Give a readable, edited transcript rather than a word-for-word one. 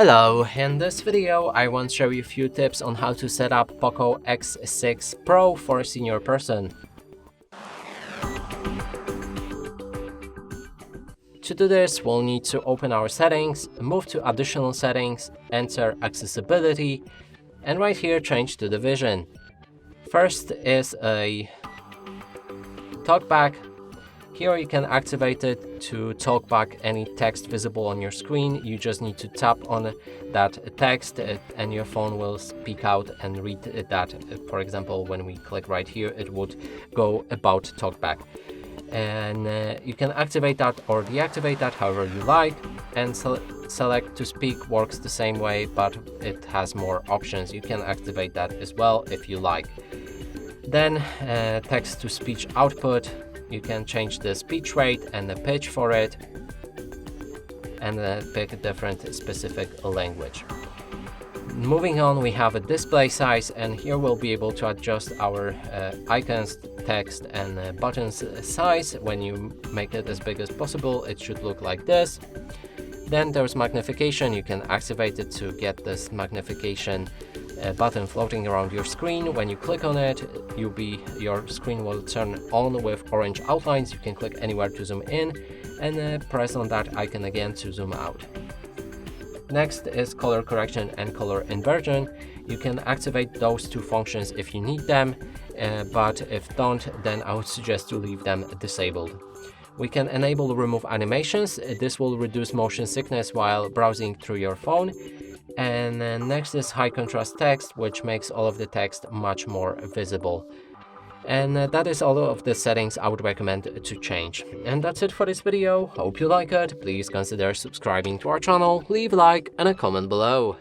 Hello, in this video I want to show you a few tips on how to set up POCO X6 Pro for a senior person. To do this, we'll need to open our settings, move to additional settings, enter accessibility, and right here change to the vision. First is a talkback. Here you can activate it to talk back any text visible on your screen. You just need to tap on that text and your phone will speak out and read that. For example, when we click right here, it would go about talkback. And you can activate that or deactivate that however you like, and select to speak works the same way, but it has more options. You can activate that as well if you like. Then text to speech output. You can change the speech rate and the pitch for it, and pick a different specific language. Moving on, we have a display size, and here we'll be able to adjust our icons, text, and buttons size. When you make it as big as possible, it should look like this. Then there's magnification. You can activate it to get this magnification button floating around your screen. When you click on it, your screen will turn on with orange outlines. You can click anywhere to zoom in and press on that icon again to zoom out. Next is color correction and color inversion. You can activate those two functions if you need them, but if don't, then I would suggest to leave them disabled. We can enable remove animations. This will reduce motion sickness while browsing through your phone. And next is high contrast text, which makes all of the text much more visible. And that is all of the settings I would recommend to change. And that's it for this video. Hope you like it. Please consider subscribing to our channel, leave a like and a comment below.